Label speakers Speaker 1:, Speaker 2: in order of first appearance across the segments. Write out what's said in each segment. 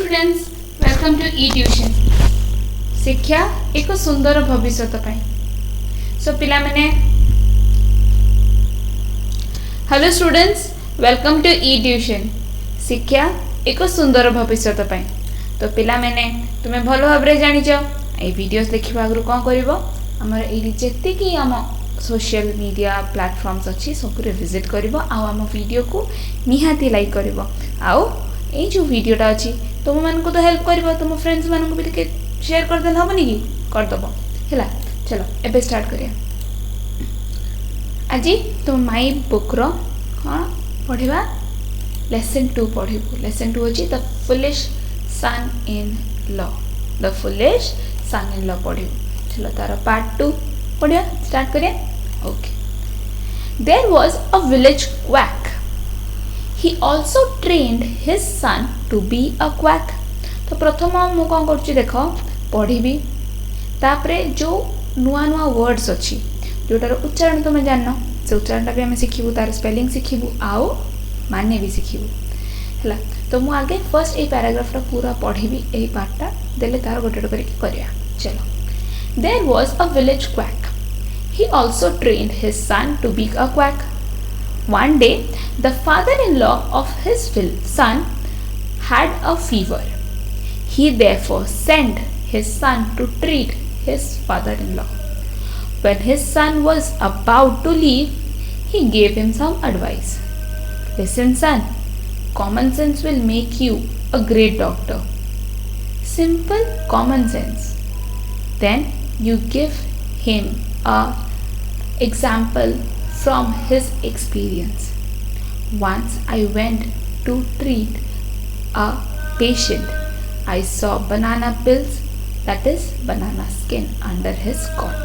Speaker 1: Students, welcome to e tuition. शिक्षा एक सुंदर भविष्य सो पिला माने hello students, welcome to e tuition. शिक्षा एक सुंदर भविष्य तो पिला माने तुमे भलो भाबरे जानि छ ए वीडियोस देखिबा आगु कोन करबो हमर ए जेते कि हम सोशल मीडिया प्लेटफॉर्म्स अच्छी सब विजिट करबो आ हम वीडियो को निहाती लाइक करबो आ ए जो वीडियोटा अच्छी तुम मान को तो हेल्प करबो तुम फ्रेंड्स मान को भी टिके शेयर कर देल हबनी कि कर दबो हैला। चलो एबे स्टार्ट करिया। आज तुम माय बुक रो हां पढिबा लेसन 2 पढिबो। लेसन 2 अछि the foolish son in law. The foolish son in law पढिबो। चलो तार पार्ट 2 पढिया स्टार्ट करिया। Okay. There was a village quack. He also trained his son to be a quack. तो प्रथम मु कौन कर देख पढ़ी तापरे जो नुआ नुआ वर्ड्स अच्छी जोटार उच्चारण तुम जान से उच्चारणटा भी आम शिखू तार स्पेलिंग शिखू आउ माने भी शिखू है। तो मु आगे फर्स्ट ये पैराग्राफटा पूरा पढ़ी यही पार्टा देले तार गोटे गोटे करके चलो। There was a village quack. He also trained his son to be a quack. One day, the father-in-law of his son had a fever. He therefore sent his son to treat his father-in-law. When his son was about to leave, he gave him some advice. Listen, son, common sense will make you a great doctor. Simple common sense. Then you give him a example from his experience. Once I went to treat a patient. I saw banana peels, that is banana skin, under his cot.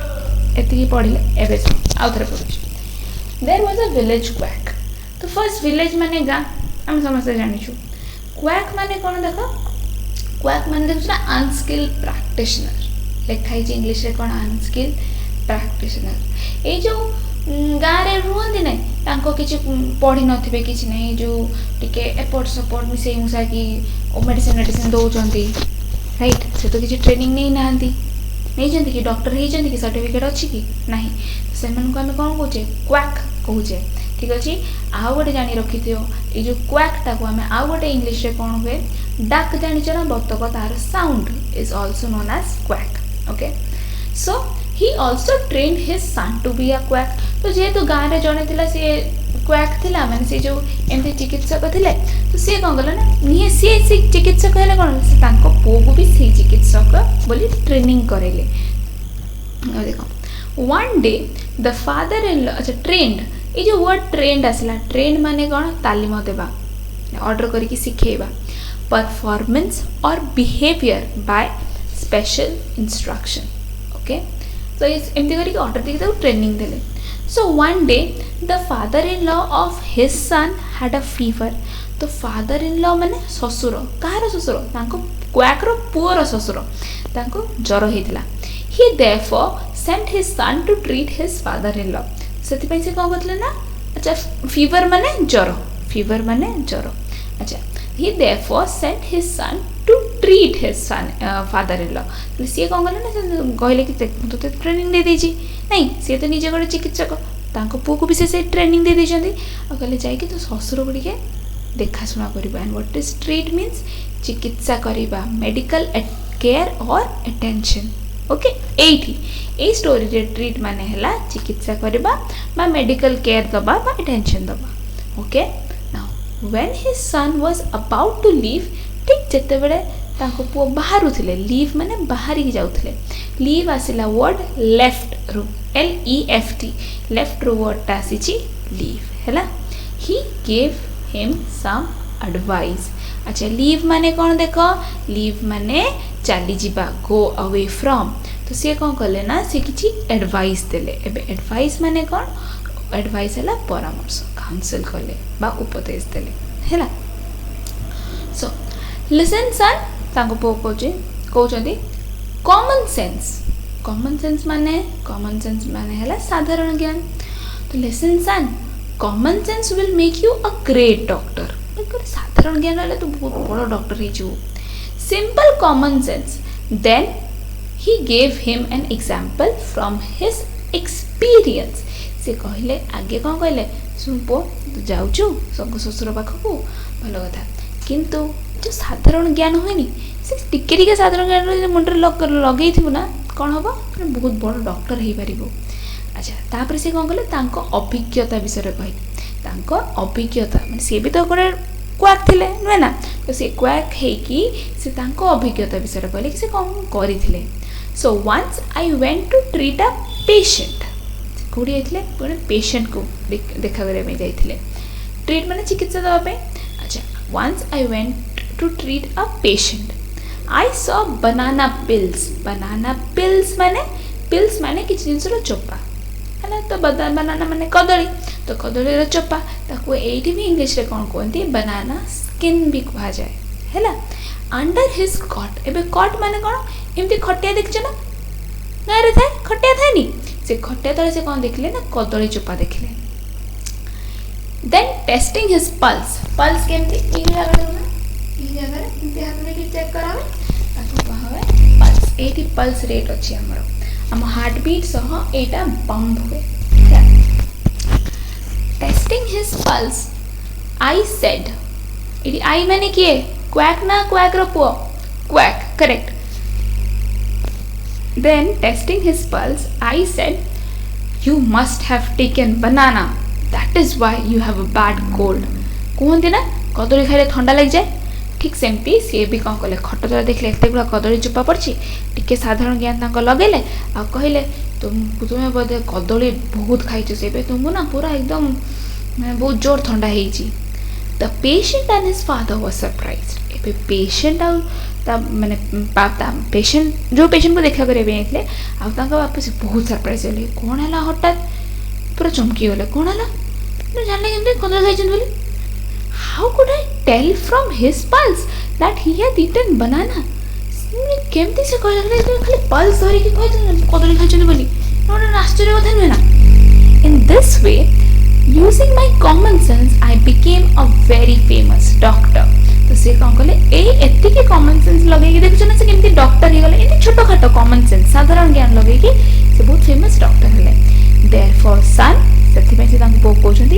Speaker 1: एतिकी पढ़िले एबे आउथरे पढुछि। There was a village quack. तो first village माने गाँ हम समस्त जानिछु। Quack माने कोन देखो? Quack माने देखो ना अनस्किल्ड प्रैक्टिशनर। लिखाई जे इंग्लिश रे कोन अनस्किल्ड प्रैक्टिशनर। ए जो गाँव में रुहति ना तांको किछि पढ़ी नथिबे किछि नै जो टिके एपॉर्ट सपोर्ट मिसई मुसा की मेडिसिन दौरान राइट से तो किसी ट्रेनिंग नहीं नांती नहीं कि डॉक्टर होती कि सर्टिफिकेट अच्छी कि नहीं से आम कौन कहे क्वैक कहे ठीक अच्छे। आउ गोटे जानी रखी थो ये जो क्वैकटा को आम आउ गोटे इंग्लीश रे कौन हुए डाक जानिच ना बतक तार sound is also known as quack. Okay so he also trained his son to be a quack. तो जेहेतु गाँव में जड़े थिला सी क्वैक थिला माने सी जो एमती चिकित्सक थिले तो सी कौन कला ना निहे सी चिकित्सक हेले कौन से तांको पुओ को भी सी चिकित्सक बोली ट्रेनिंग करेले। देखो one day the father in law अच्छा ट्रेंड ये जो वर्ड ट्रेंड आसला ट्रेंड माने कौन तालीम देवा ऑर्डर करके शिखेबा परफॉर्मेंस और behaviour by special instruction. Okay so एमती करके ऑर्डर देके ट्रेनिंग देले। So one day the father in law of his son had a fever. तो फादर इन लॉ माने ससुर कहार ससुर तांको क्वैक रो पुअर ससुर तांको जर हेतिला। He therefore sent his son to treat his father in law. सेति पई से कोन करतले ना अच्छा फीवर माने जर अच्छा he therefore sent his son to treat his son father-in-law. तो सी कौन कले ना कहले कि तो ट्रेनिंग दे देछि नहीं सी तो निजे गोटे चिकित्सक तांको पुओ को भी से ट्रेनिंग दे देछंती आ कहले जाई कि तो ससुर गुडी के देखा सुना करबा। And what is treat means चिकित्सा करबा मेडिकल केयर और अटेंशन। ओके एठी ए स्टोरी रे ट्रीट माने हला चिकित्सा करबा बा मेडिकल केयर दबा बा अटेंशन दबा। Okay when his son was about to leave ठीक जेते बेले ताको पुओ बाहरु थिले लीव माने बाहरी की जाउथिले लीव आसिला वर्ड लेफ्ट रो LEFT लेफ्ट रो वर्ड ता आसीची लीव हैला। he gave him some advice. अच्छा लीव माने कोन देखो लीव माने चली जिबा गो अवे फ्रॉम। तो से कोन करले ना से किछि एडवाइस देले। एबे एडवाइस माने कोन एडवाइस है परामर्श काउंसिल कले बा उपदेश देले हैला। सो लिसन सन तांको पो कहउछंती कॉमन सेंस माने हैला साधारण ज्ञान। तो listen son common sense will make you a great doctor. साधारण ज्ञान वाले तो बहुत बड़ डॉक्टर हो। simple common sense. Then he gave him an example from his experience. से कहले आगे कौन कहले सुन पो तू जाऊचु सब शशुर पाखक भल कथा किंतु जो साधारण ज्ञान हुएनि से टिके टिके साधारण ज्ञान मुंडे लगे ना कौन हम बहुत बड़ डॉक्टर हो पार। अच्छा तापर से कौन कले अभिज्ञता विषय कहले अभिज्ञता माने सी भी तो गोटे क्वाक थे नुहे ना तो सी क्वाक से अभिज्ञता विषय कहले कि से कौन करते। So once I went to treat a patient कौटी जाते गोटे पेशेंट को देखा करने जाते ट्रीट माने चिकित्सा देवाई। अच्छा once I went to treat a patient I saw banana pills माने किसी जिनसर चोपा है तो बनाना माने कदली तो कदली चोपा ताको एठी भी इंग्लिश रे कौन कहते बनाना स्किन भी कहा जाए है। अंडर हिज कट एबे कट माने कौन एमती खटिया देखछ ना गाँव थे खटिया थाए नी से खटिया तले से कौन देखले ना कदली चोपा देखले। देन टेस्टिंग हिज पल्स केमती ई जगह हाथ में चेक करावे ताको कहावे पल्स एठी पल्स रेट अछि हमर हार्ट बीट सह एटा बम्प हुए। Testing his pulse I said इडी आई माने किए क्वैक ना क्वैक रो पुओ quack correct. Then testing his pulse, I said, "You must have taken banana. That is why you have a bad cold." कहते ना कदली खाइले ठंडा लग जाए ठीक सेमती सी भी कौन कले खट तले देखले एत गुड़ा कदली चोपा पड़ी टिके साधारण ज्ञान लगेले आ कहले तुम्हें बोधे कदली बहुत खाई से तुमको ना पूरा एकदम बहुत जोर ठंडा होती। The patient and his father was surprised. A patient माने पेशेंट जो पेशेंट को देखा करते बापा से बहुत सरप्राइज होले कौन है हठात पूरा चमकी गले कौन है जानले केमती कदली खाई बोली। How could I tell from his pulse that he had eaten banana केमती से खाली पल्स धरिकी कदली खाई बोली गोटे आश्चर्य कथा नुहे ना। In this way using my common sense I became a very famous doctor. तो सी कौन कले एतिकी कॉमन सेंस लगे देखुछ ना से केमती डॉक्टर ही गले एति छोटो खाटो कॉमन सेंस साधारण ज्ञान लगे से बहुत फेमस डॉक्टर हेले। देयरफॉर सन सेति से तांको कहउछंती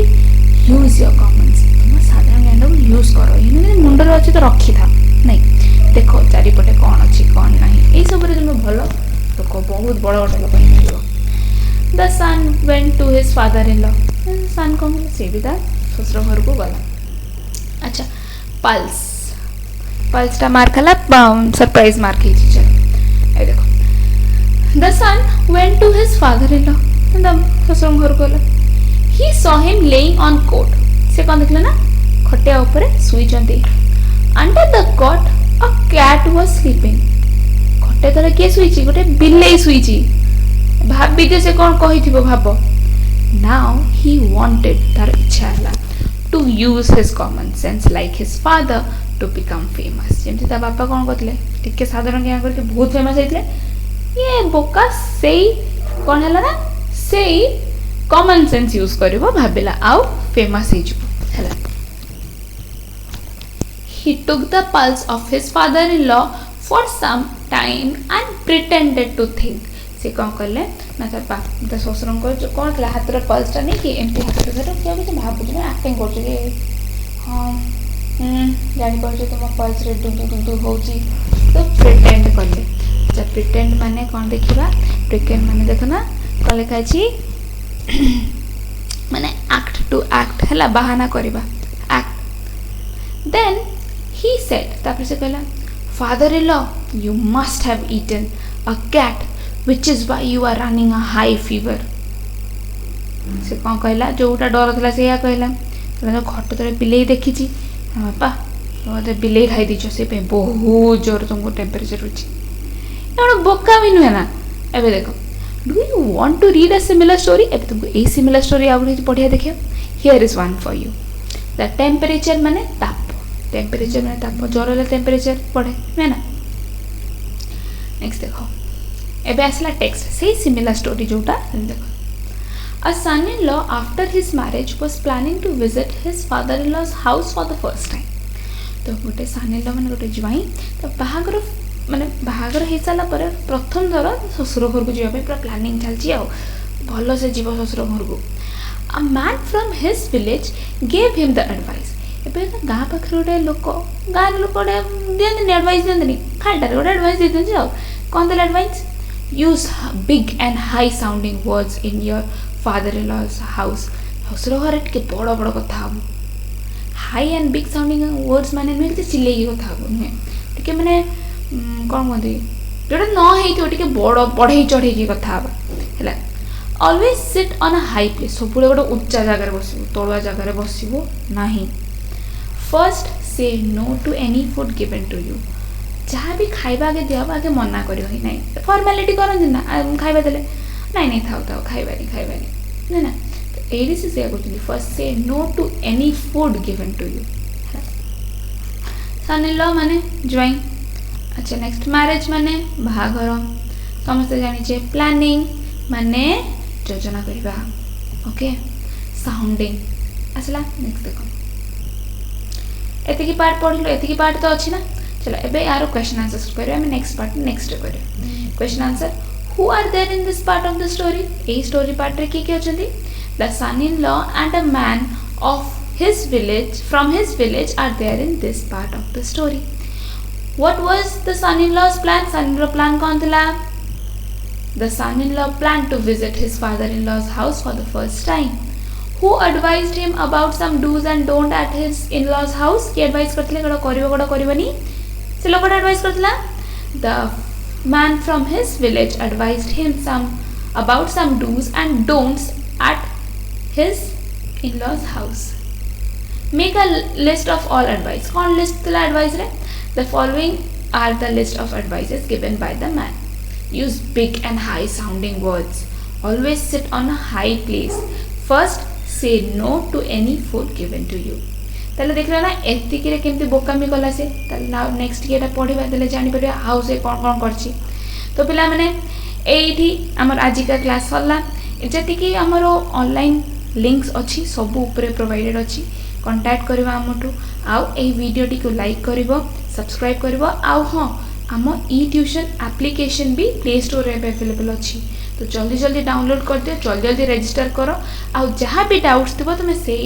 Speaker 1: यूज योर कॉमन सेंस तुम साधारण ज्ञान को यूज करो ये मुंडर अच्छे तो रखी था नहीं देखो चारिपटे कौन अच्छी कौन नहीं ये सब तुम भल लोक बहुत बड़ गोटे लोक हो। The son went to his father in law son कौन सी भी शशुर घर को गला। अच्छा पल्स मार्क है सरप्राइज मार्क चलो देखो। The son went to his father in law शशुर घर को गला। He saw him lying on cot से कौन देखले ना खटिया ऊपर सुईचंती। Under the cot a cat was sleeping खटिया तले के सुईची गोटे बिल्ली सुईची भाबी जे से कौन कहिथिबो भाबो। नाउ ही वांटेड तार इच्छा हला to use his common sense like his father to become famous जेमती ता बापा कौन करथिले टिके साधारण ज्ञान करके बहुत फेमस हेतिले ये बोका सेई कौन हला ना सेई कॉमन सेंस यूज करिवो भाबिला आउ फेमस हे जिवो हला। He took the pulse of his father-in-law for some time and pretended to think. से कौन कले ना तार शशुर को कौन था हाथ पल्स टा नहीं कि एमती हाथ किसी भावुँ एक्टिंग कर हाँ जापर तुम पल्स रे डुडू हो तो प्रिटेंड कले। जब प्रिटेंड माने कौन देखा प्रिटेंड माने देख ना कौन लिखाई माने एक्ट टू एक्ट है बहाना करवा एक्ट। देन ही सेड तापर से कहला father in law you must have eaten a cat which is why you are running a high fever। से कौन कहला जोटा डर था से या कहला तो खट तले बिले देखी बापा तो बिले खाई दीच से बहुत जोर तुमको टेम्परेचर होता बोका भी नुहे ना। एबे देखो do you want to read a similar story एबे तुमको ए सिमिलर स्टोरी आउ बढ़िया देखियो। Here is one for you. The temperature माने ताप टेम्परेचर माने ताप जोर ले टेम्परेचर बढ़े है ना। नेक्स्ट देखो एबे आसला टेक्स्ट से सिमिलर स्टोरी जोटा देखो। A son in law after his marriage was planning to visit his father in law's house for the first time. तो गोटे सानिल माने गोटे ज्वाई तो बाहागर माने बाहागर हो सारा पर प्रथम थर ससुर घर को जावाई पूरा प्लानिंग चलती आ भल से जीव ससुर घर को a man from his village gave him the advice एबे तो गाँ पाखे गोटे लोक गाँव लोक गोटे दिखते एडवाइस दिखते खालटार गोटे एडवाइस देते आ कौन देला advice use big and high sounding words in your father in law's house ससुर घर टे बड़ बड़ कथा हम high and big sounding words माने नुहे कि चिल्ले कथा हम नुहे टे मैंने कौन कहते जोटा न टे बड़ बढ़ई चढ़ई कथा है always sit on a high place सब गोटे उच्चा जगार बस तलुआ जगार बसबू ना फर्स्ट से no to any food given to you जहाँ भी खाइबा आगे दिया आगे मना कर ना फॉर्मालिटी करते ना खाइबा देले नाई नहीं थाओ थाओ खाइबानी ना तो ये से कहते फर्स्ट से no to any food given to you son in law माने ज्वाई अच्छा नेक्स्ट मैरिज माने बाहाघर समस्ते जानिचे प्लानिंग माने योजना करवा ओके साउंडिंग आसला नेक्स्ट देखो एतिकी पार्ट पढ़िलो एतिकी पार्ट तो अच्छी ना चलो एबे यार क्वेश्चन आंसर करियो हम नेक्स्ट पार्ट नेक्स्ट करियो question answer who are there in this part of the story a story part रे के अछंती the son in law and a man of his village from his village are there in this part of the story. What was the son-in-law's plan? Son-in-law plan कौन था? The son-in-law planned to visit his father-in-law's house for the first time. Who advised him about some do's and don't at his in-laws house? की advice करते कड़ा करियो कड़ा करिवनी से लोग कड़ा advice Kartala the man from his village advised him about some do's and don'ts at his in-laws house. Make a list of all advice. कौन list तला advice रे? The following are the list of advices given by the man. Use big and high sounding words. Always sit on a high place. First, say no to any food given to you. ताले देखला ना एतिकी रे केमती बोकामी कला से ताले now next केटा पढिबा ताले जानि परिबा हाउस ए कोन कोन करछि तो पिला माने एठी हमर आजिका क्लास सरला जेतिकी हमरो ऑनलाइन लिंक्स अच्छी सब ऊपर प्रोवाइडेड अच्छी कांटेक्ट करवा आमठू आउ ए वीडियो टी को लाइक करिवो सब्सक्राइब करिवो आउ हां आम ई ट्यूशन एप्लिकेशन भी प्ले स्टोर रे अवेलेबल अच्छी तो जल्दी जल्दी डाउनलोड कर दियो जल्दी जल्दी रजिस्टर करो आउ जहाँ भी डाउट्स थो तुम से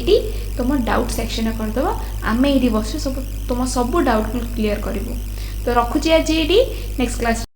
Speaker 1: तुम डाउट सेक्शन कर दबो आमे एडी बस सब तुम सब डाउट क्लियर करिवो तो रखुची आज एडी नेक्स्ट क्लास